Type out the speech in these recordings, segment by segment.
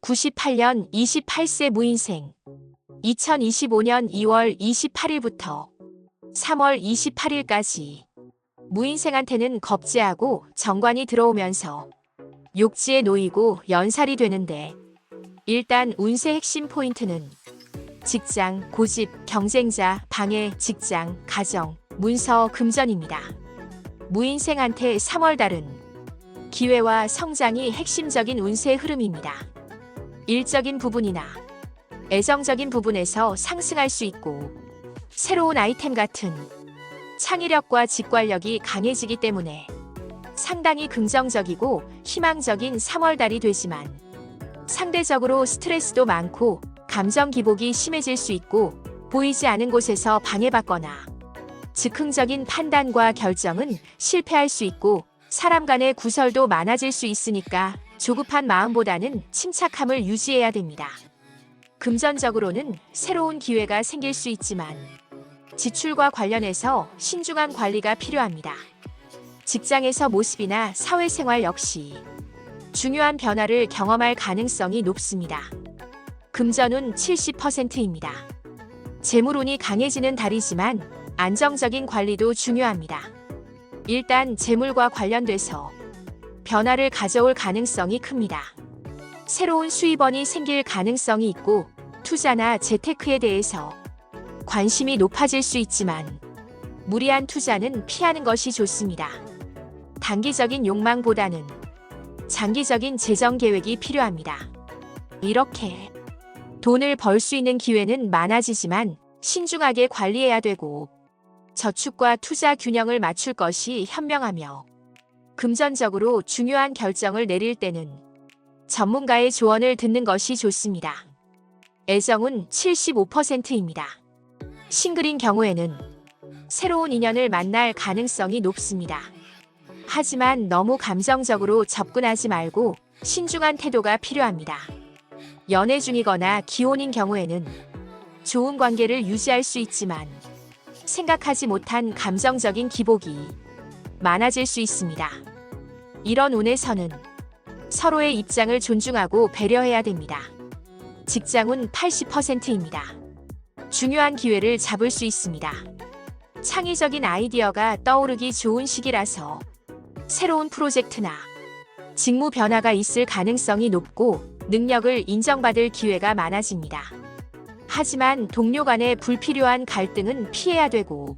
98년 28세 무인생. 2025년 2월 28일부터 3월 28일까지 무인생한테는 겁재하고 정관이 들어오면서 욕지에 놓이고 연살이 되는데, 일단 운세 핵심 포인트는 직장, 고집, 경쟁자, 방해, 직장, 가정, 문서, 금전입니다. 무인생한테 3월달은 기회와 성장이 핵심적인 운세 흐름입니다. 일적인 부분이나 애정적인 부분에서 상승할 수 있고, 새로운 아이템 같은 창의력과 직관력이 강해지기 때문에 상당히 긍정적이고 희망적인 3월달이 되지만, 상대적으로 스트레스도 많고 감정 기복이 심해질 수 있고, 보이지 않은 곳에서 방해받거나 즉흥적인 판단과 결정은 실패할 수 있고, 사람 간의 구설도 많아질 수 있으니까 조급한 마음보다는 침착함을 유지해야 됩니다. 금전적으로는 새로운 기회가 생길 수 있지만 지출과 관련해서 신중한 관리가 필요합니다. 직장에서 모습이나 사회생활 역시 중요한 변화를 경험할 가능성이 높습니다. 금전운 70%입니다. 재물운이 강해지는 달이지만 안정적인 관리도 중요합니다. 일단 재물과 관련돼서 변화를 가져올 가능성이 큽니다. 새로운 수입원이 생길 가능성이 있고, 투자나 재테크에 대해서 관심이 높아질 수 있지만 무리한 투자는 피하는 것이 좋습니다. 단기적인 욕망보다는 장기적인 재정 계획이 필요합니다. 이렇게 돈을 벌 수 있는 기회는 많아지지만 신중하게 관리해야 되고, 저축과 투자 균형을 맞출 것이 현명하며, 금전적으로 중요한 결정을 내릴 때는 전문가의 조언을 듣는 것이 좋습니다. 애정은 75%입니다. 싱글인 경우에는 새로운 인연을 만날 가능성이 높습니다. 하지만 너무 감정적으로 접근하지 말고 신중한 태도가 필요합니다. 연애 중이거나 기혼인 경우에는 좋은 관계를 유지할 수 있지만 생각하지 못한 감정적인 기복이 많아질 수 있습니다. 이런 운에서는 서로의 입장을 존중하고 배려해야 됩니다. 직장운 80%입니다. 중요한 기회를 잡을 수 있습니다. 창의적인 아이디어가 떠오르기 좋은 시기라서 새로운 프로젝트나 직무 변화가 있을 가능성이 높고, 능력을 인정받을 기회가 많아집니다. 하지만 동료 간의 불필요한 갈등은 피해야 되고,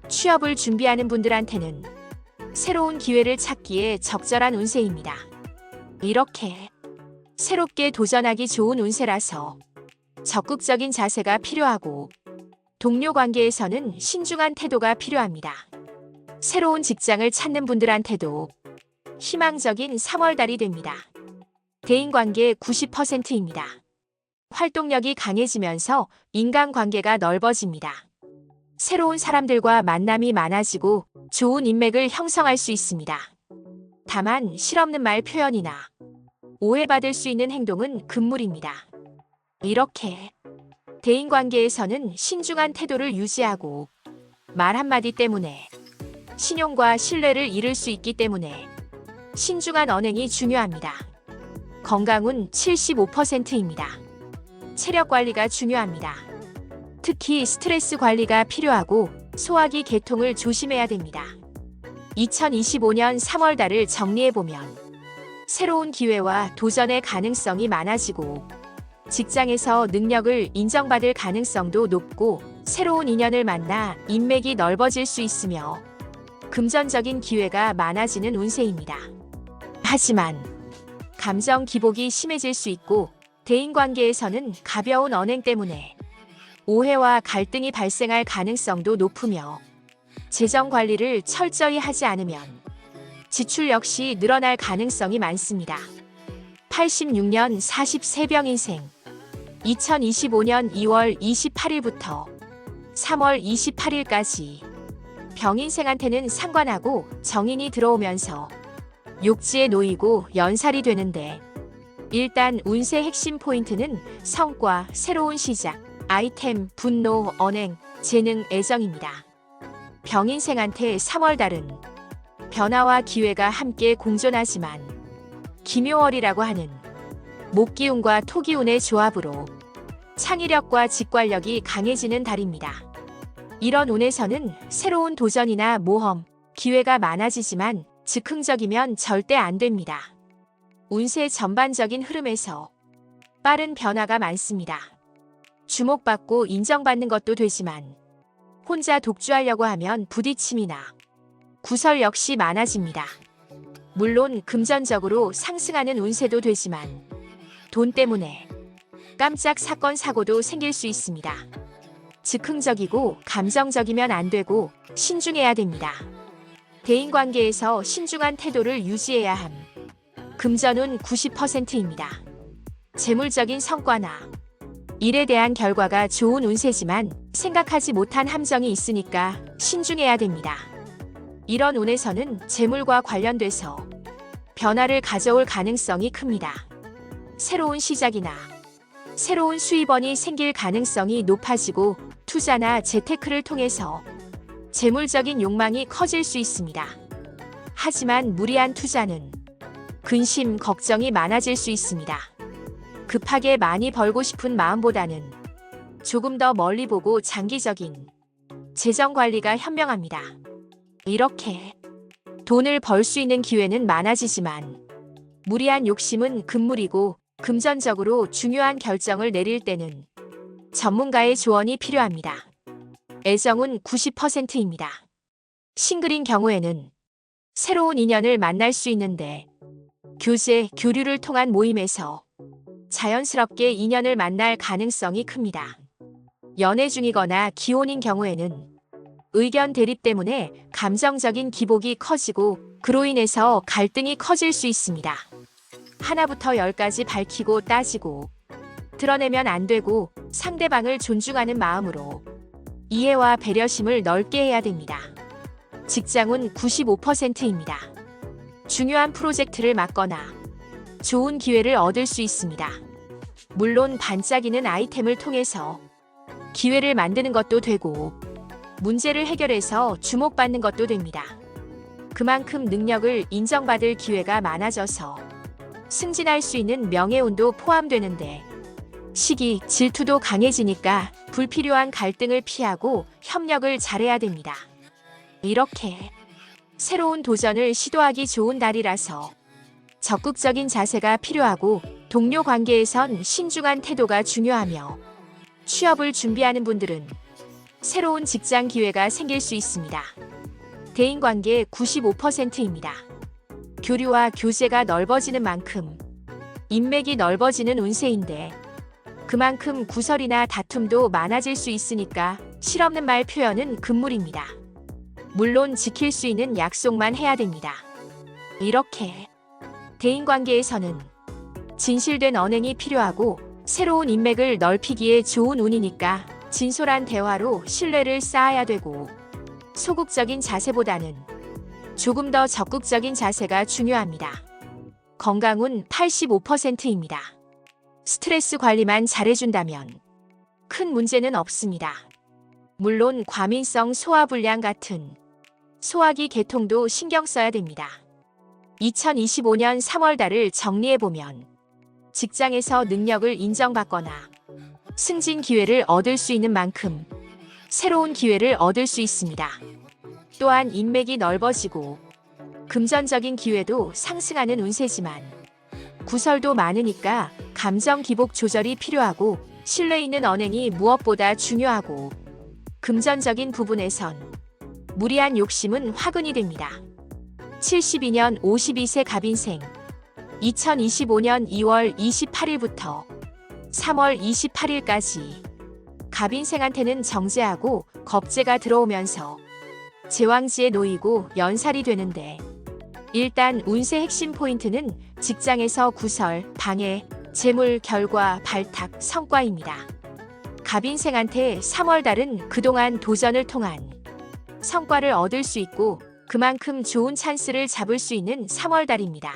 취업을 준비하는 분들한테는 새로운 기회를 찾기에 적절한 운세입니다. 이렇게 새롭게 도전하기 좋은 운세라서 적극적인 자세가 필요하고, 동료 관계에서는 신중한 태도가 필요합니다. 새로운 직장을 찾는 분들한테도 희망적인 3월달이 됩니다. 대인관계 90%입니다. 활동력이 강해지면서 인간관계가 넓어집니다. 새로운 사람들과 만남이 많아지고 좋은 인맥을 형성할 수 있습니다. 다만 실없는 말 표현이나 오해받을 수 있는 행동은 금물입니다. 이렇게 대인관계에서는 신중한 태도를 유지하고, 말 한마디 때문에 신용과 신뢰를 잃을 수 있기 때문에 신중한 언행이 중요합니다. 건강운 75%입니다. 체력 관리가 중요합니다. 특히 스트레스 관리가 필요하고 소화기 계통을 조심해야 됩니다. 2025년 3월달을 정리해보면 새로운 기회와 도전의 가능성이 많아지고, 직장에서 능력을 인정받을 가능성도 높고, 새로운 인연을 만나 인맥이 넓어질 수 있으며 금전적인 기회가 많아지는 운세입니다. 하지만 감정 기복이 심해질 수 있고, 대인관계에서는 가벼운 언행 때문에 오해와 갈등이 발생할 가능성도 높으며, 재정 관리를 철저히 하지 않으면 지출 역시 늘어날 가능성이 많습니다. 86년 43병 인생. 2025년 2월 28일부터 3월 28일까지 병인생한테는 상관하고 정인이 들어오면서 욕지에 놓이고 연살이 되는데, 일단 운세 핵심 포인트는 성과, 새로운 시작, 아이템, 분노, 언행, 재능, 애정입니다. 병인생한테 3월달은 변화와 기회가 함께 공존하지만 기묘월이라고 하는 목기운과 토기운의 조합으로 창의력과 직관력이 강해지는 달입니다. 이런 운에서는 새로운 도전이나 모험, 기회가 많아지지만 즉흥적이면 절대 안 됩니다. 운세 전반적인 흐름에서 빠른 변화가 많습니다. 주목받고 인정받는 것도 되지만 혼자 독주하려고 하면 부딪힘이나 구설 역시 많아집니다. 물론 금전적으로 상승하는 운세도 되지만 돈 때문에 깜짝 사건 사고도 생길 수 있습니다. 즉흥적이고 감정적이면 안 되고 신중해야 됩니다. 대인관계에서 신중한 태도를 유지해야 함. 금전운 90%입니다. 재물적인 성과나 일에 대한 결과가 좋은 운세지만 생각하지 못한 함정이 있으니까 신중해야 됩니다. 이런 운에서는 재물과 관련돼서 변화를 가져올 가능성이 큽니다. 새로운 시작이나 새로운 수입원이 생길 가능성이 높아지고 투자나 재테크를 통해서 재물적인 욕망이 커질 수 있습니다. 하지만 무리한 투자는 근심, 걱정이 많아질 수 있습니다. 급하게 많이 벌고 싶은 마음보다는 조금 더 멀리 보고 장기적인 재정 관리가 현명합니다. 이렇게 돈을 벌 수 있는 기회는 많아지지만 무리한 욕심은 금물이고 금전적으로 중요한 결정을 내릴 때는 전문가의 조언이 필요합니다. 애정은 90%입니다. 싱글인 경우에는 새로운 인연을 만날 수 있는데 교제, 교류를 통한 모임에서 자연스럽게 인연을 만날 가능성이 큽니다. 연애 중이거나 기혼인 경우에는 의견 대립 때문에 감정적인 기복이 커지고 그로 인해서 갈등이 커질 수 있습니다. 하나부터 10까지 밝히고 따지고 드러내면 안 되고 상대방을 존중하는 마음으로 이해와 배려심을 넓게 해야 됩니다. 직장은 95%입니다. 중요한 프로젝트를 맡거나 좋은 기회를 얻을 수 있습니다. 물론 반짝이는 아이템을 통해서 기회를 만드는 것도 되고 문제를 해결해서 주목받는 것도 됩니다. 그만큼 능력을 인정받을 기회가 많아져서 승진할 수 있는 명예운도 포함되는데 시기, 질투도 강해지니까 불필요한 갈등을 피하고 협력을 잘해야 됩니다. 이렇게 새로운 도전을 시도하기 좋은 달이라서 적극적인 자세가 필요하고 동료 관계에선 신중한 태도가 중요하며 취업을 준비하는 분들은 새로운 직장 기회가 생길 수 있습니다. 대인관계 95%입니다. 교류와 교제가 넓어지는 만큼 인맥이 넓어지는 운세인데 그만큼 구설이나 다툼도 많아질 수 있으니까 실없는 말 표현은 금물입니다. 물론 지킬 수 있는 약속만 해야 됩니다. 이렇게 대인관계에서는 진실된 언행이 필요하고 새로운 인맥을 넓히기에 좋은 운이니까 진솔한 대화로 신뢰를 쌓아야 되고 소극적인 자세보다는 조금 더 적극적인 자세가 중요합니다. 건강은 85%입니다. 스트레스 관리만 잘해준다면 큰 문제는 없습니다. 물론 과민성 소화불량 같은 소화기 계통도 신경 써야 됩니다. 2025년 3월달을 정리해보면 직장에서 능력을 인정받거나 승진 기회를 얻을 수 있는 만큼 새로운 기회를 얻을 수 있습니다. 또한 인맥이 넓어지고 금전적인 기회도 상승하는 운세지만 구설도 많으니까 감정 기복 조절이 필요하고 신뢰 있는 언행이 무엇보다 중요하고 금전적인 부분에선 무리한 욕심은 화근이 됩니다. 72년 52세 갑인생 2025년 2월 28일부터 3월 28일까지 갑인생한테는 정제하고 겁재가 들어오면서 제왕지에 놓이고 연살이 되는데 일단 운세 핵심 포인트는 직장에서 구설, 방해, 재물, 결과, 발탁, 성과입니다. 갑인생한테 3월달은 그동안 도전을 통한 성과를 얻을 수 있고 그만큼 좋은 찬스를 잡을 수 있는 3월달입니다.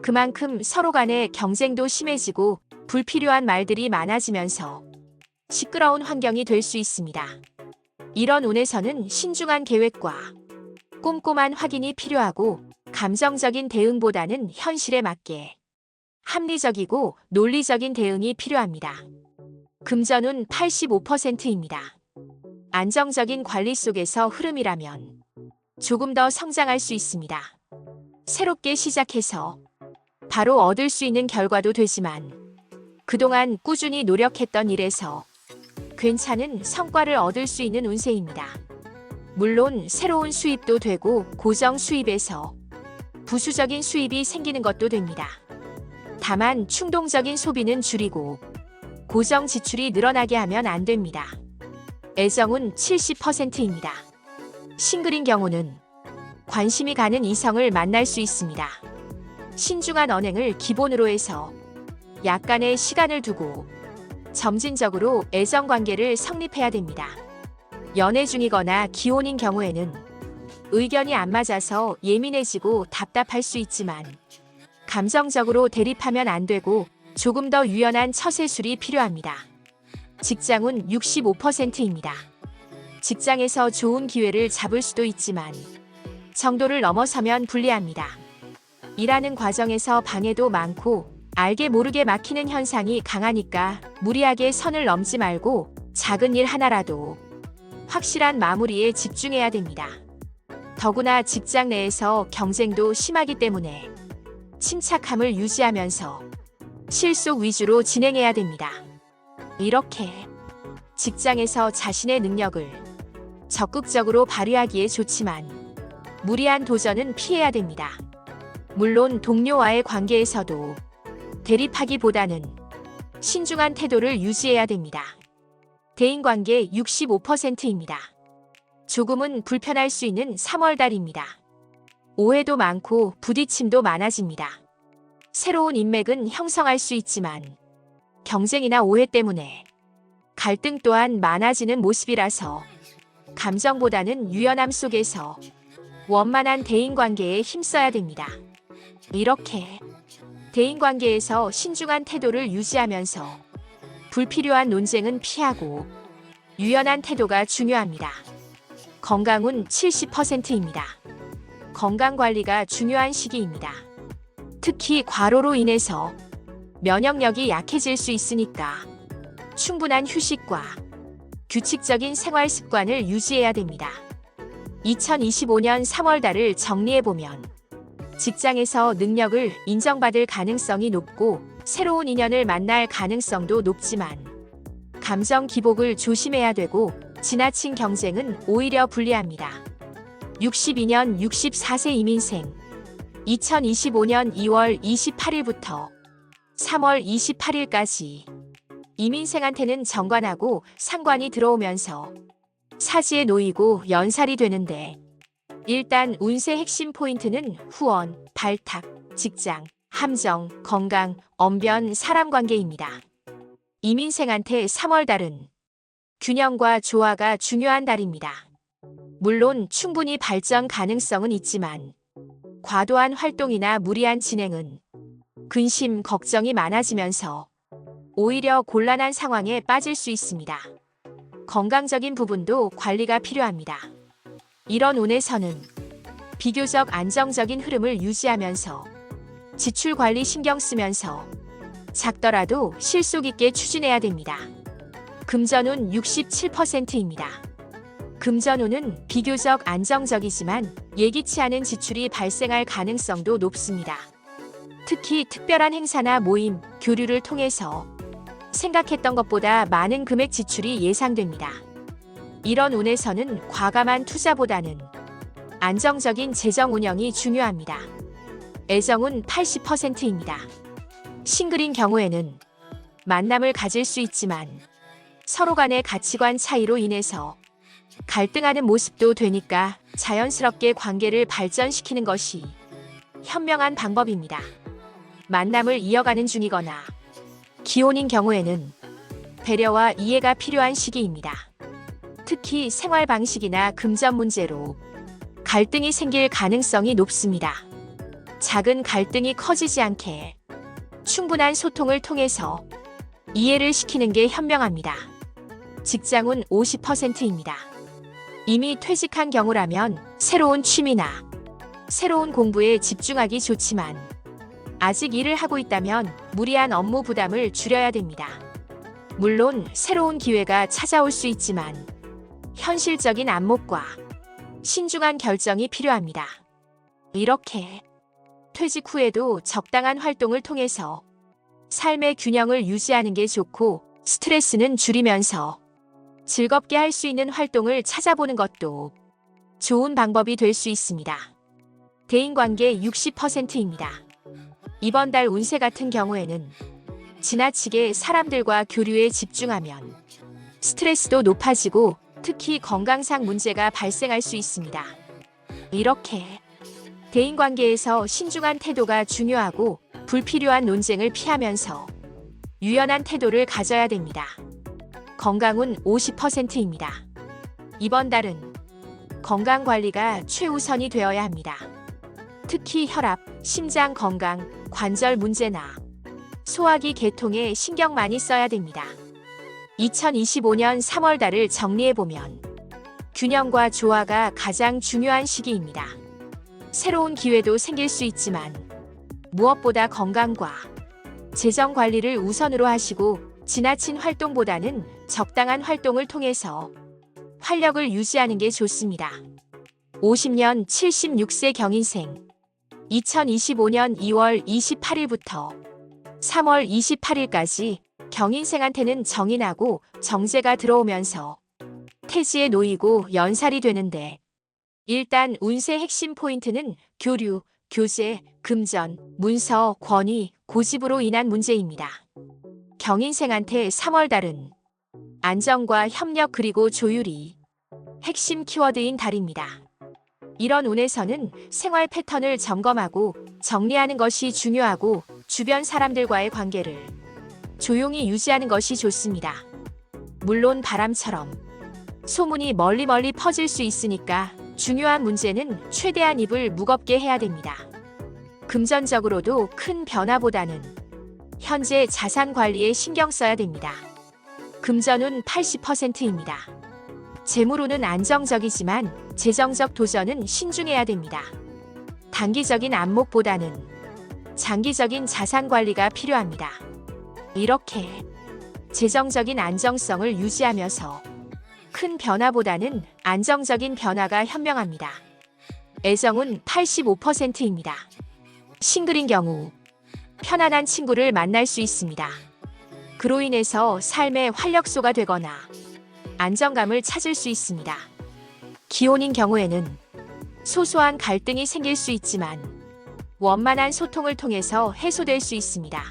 그만큼 서로 간의 경쟁도 심해지고 불필요한 말들이 많아지면서 시끄러운 환경이 될 수 있습니다. 이런 운에서는 신중한 계획과 꼼꼼한 확인이 필요하고 감정적인 대응보다는 현실에 맞게 합리적이고 논리적인 대응이 필요합니다. 금전운 85%입니다. 안정적인 관리 속에서 흐름이라면 조금 더 성장할 수 있습니다. 새롭게 시작해서 바로 얻을 수 있는 결과도 되지만 그동안 꾸준히 노력했던 일에서 괜찮은 성과를 얻을 수 있는 운세입니다. 물론 새로운 수입도 되고 고정 수입에서 부수적인 수입이 생기는 것도 됩니다. 다만 충동적인 소비는 줄이고 고정 지출이 늘어나게 하면 안 됩니다. 애정은 70%입니다. 싱글인 경우는 관심이 가는 이성을 만날 수 있습니다. 신중한 언행을 기본으로 해서 약간의 시간을 두고 점진적으로 애정관계를 성립해야 됩니다. 연애 중이거나 기혼인 경우에는 의견이 안 맞아서 예민해지고 답답할 수 있지만 감정적으로 대립하면 안 되고 조금 더 유연한 처세술이 필요합니다. 직장운 65%입니다. 직장에서 좋은 기회를 잡을 수도 있지만 정도를 넘어서면 불리합니다. 일하는 과정에서 방해도 많고 알게 모르게 막히는 현상이 강하니까 무리하게 선을 넘지 말고 작은 일 하나라도 확실한 마무리에 집중해야 됩니다. 더구나 직장 내에서 경쟁도 심하기 때문에 침착함을 유지하면서 실속 위주로 진행해야 됩니다. 이렇게 직장에서 자신의 능력을 적극적으로 발휘하기에 좋지만 무리한 도전은 피해야 됩니다. 물론 동료와의 관계에서도 대립하기보다는 신중한 태도를 유지해야 됩니다. 대인관계 65%입니다. 조금은 불편할 수 있는 3월달입니다. 오해도 많고 부딪힘도 많아집니다. 새로운 인맥은 형성할 수 있지만 경쟁이나 오해 때문에 갈등 또한 많아지는 모습이라서 감정보다는 유연함 속에서 원만한 대인관계에 힘써야 됩니다. 이렇게 대인관계에서 신중한 태도를 유지하면서 불필요한 논쟁은 피하고 유연한 태도가 중요합니다. 건강운 70%입니다. 건강관리가 중요한 시기입니다. 특히 과로로 인해서 면역력이 약해질 수 있으니까 충분한 휴식과 규칙적인 생활 습관을 유지해야 됩니다. 2025년 3월달을 정리해보면 직장에서 능력을 인정받을 가능성이 높고 새로운 인연을 만날 가능성도 높지만 감정 기복을 조심해야 되고 지나친 경쟁은 오히려 불리합니다. 62년 64세 이민생 2025년 2월 28일부터 3월 28일까지 이민생한테는 정관하고 상관이 들어오면서 사지에 놓이고 연살이 되는데 일단 운세 핵심 포인트는 후원, 발탁, 직장, 함정, 건강, 언변, 사람관계입니다. 이민생한테 3월달은 균형과 조화가 중요한 달입니다. 물론 충분히 발전 가능성은 있지만 과도한 활동이나 무리한 진행은 근심, 걱정이 많아지면서 오히려 곤란한 상황에 빠질 수 있습니다. 건강적인 부분도 관리가 필요합니다. 이런 운에서는 비교적 안정적인 흐름을 유지하면서 지출 관리 신경 쓰면서 작더라도 실속 있게 추진해야 됩니다. 금전운 67%입니다. 금전운은 비교적 안정적이지만 예기치 않은 지출이 발생할 가능성도 높습니다. 특히 특별한 행사나 모임, 교류를 통해서 생각했던 것보다 많은 금액 지출이 예상됩니다. 이런 운에서는 과감한 투자보다는 안정적인 재정 운영이 중요합니다. 애정은 80%입니다. 싱글인 경우에는 만남을 가질 수 있지만 서로 간의 가치관 차이로 인해서 갈등하는 모습도 되니까 자연스럽게 관계를 발전시키는 것이 현명한 방법입니다. 만남을 이어가는 중이거나 기혼인 경우에는 배려와 이해가 필요한 시기입니다. 특히 생활 방식이나 금전 문제로 갈등이 생길 가능성이 높습니다. 작은 갈등이 커지지 않게 충분한 소통을 통해서 이해를 시키는 게 현명합니다. 직장운 50%입니다. 이미 퇴직한 경우라면 새로운 취미나 새로운 공부에 집중하기 좋지만 아직 일을 하고 있다면 무리한 업무 부담을 줄여야 됩니다. 물론 새로운 기회가 찾아올 수 있지만 현실적인 안목과 신중한 결정이 필요합니다. 이렇게 퇴직 후에도 적당한 활동을 통해서 삶의 균형을 유지하는 게 좋고, 스트레스는 줄이면서 즐겁게 할 수 있는 활동을 찾아보는 것도 좋은 방법이 될 수 있습니다. 대인관계 60%입니다. 이번 달 운세 같은 경우에는 지나치게 사람들과 교류에 집중하면 스트레스도 높아지고 특히 건강상 문제가 발생할 수 있습니다. 이렇게 대인관계에서 신중한 태도가 중요하고 불필요한 논쟁을 피하면서 유연한 태도를 가져야 됩니다. 건강은 50%입니다. 이번 달은 건강관리가 최우선이 되어야 합니다. 특히 혈압, 심장 건강, 관절 문제나 소화기 계통에 신경 많이 써야 됩니다. 2025년 3월 달을 정리해보면 균형과 조화가 가장 중요한 시기입니다. 새로운 기회도 생길 수 있지만 무엇보다 건강과 재정 관리를 우선으로 하시고 지나친 활동보다는 적당한 활동을 통해서 활력을 유지하는 게 좋습니다. 50년 76세 경인생 2025년 2월 28일부터 3월 28일까지 경인생한테는 정인하고 정제가 들어오면서 태지에 놓이고 연살이 되는데, 일단 운세 핵심 포인트는 교류, 교제, 금전, 문서, 권위, 고집으로 인한 문제입니다. 경인생한테 3월 달은 안정과 협력 그리고 조율이 핵심 키워드인 달입니다. 이런 운에서는 생활 패턴을 점검하고 정리하는 것이 중요하고 주변 사람들과의 관계를 조용히 유지하는 것이 좋습니다. 물론 바람처럼 소문이 멀리 퍼질 수 있으니까 중요한 문제는 최대한 입을 무겁게 해야 됩니다. 금전적으로도 큰 변화보다는 현재 자산 관리에 신경 써야 됩니다. 금전은 80%입니다. 재물운은 안정적이지만 재정적 도전은 신중해야 됩니다. 단기적인 안목보다는 장기적인 자산 관리가 필요합니다. 이렇게 재정적인 안정성을 유지하면서 큰 변화보다는 안정적인 변화가 현명합니다. 애정은 85%입니다. 싱글인 경우 편안한 친구를 만날 수 있습니다. 그로 인해서 삶의 활력소가 되거나 안정감을 찾을 수 있습니다. 기혼인 경우에는 소소한 갈등이 생길 수 있지만 원만한 소통을 통해서 해소될 수 있습니다.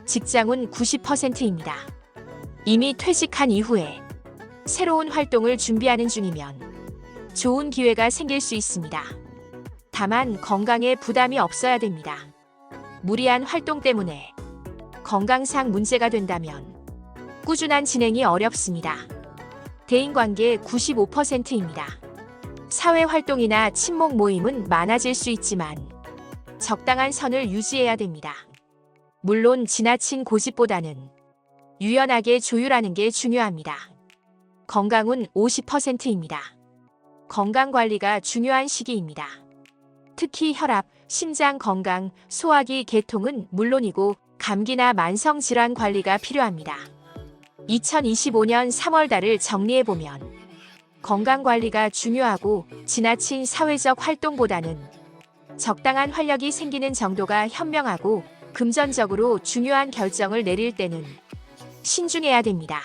직장은 90%입니다. 이미 퇴직한 이후에 새로운 활동을 준비하는 중이면 좋은 기회가 생길 수 있습니다. 다만 건강에 부담이 없어야 됩니다. 무리한 활동 때문에 건강상 문제가 된다면 꾸준한 진행이 어렵습니다. 대인관계 95%입니다. 사회활동이나 친목 모임은 많아질 수 있지만 적당한 선을 유지해야 됩니다. 물론 지나친 고집보다는 유연하게 조율하는 게 중요합니다. 건강은 50%입니다. 건강관리가 중요한 시기입니다. 특히 혈압, 심장 건강, 소화기 계통은 물론이고 감기나 만성질환 관리가 필요합니다. 2025년 3월 달을 정리해보면 건강관리가 중요하고 지나친 사회적 활동보다는 적당한 활력이 생기는 정도가 현명하고 금전적으로 중요한 결정을 내릴 때는 신중해야 됩니다.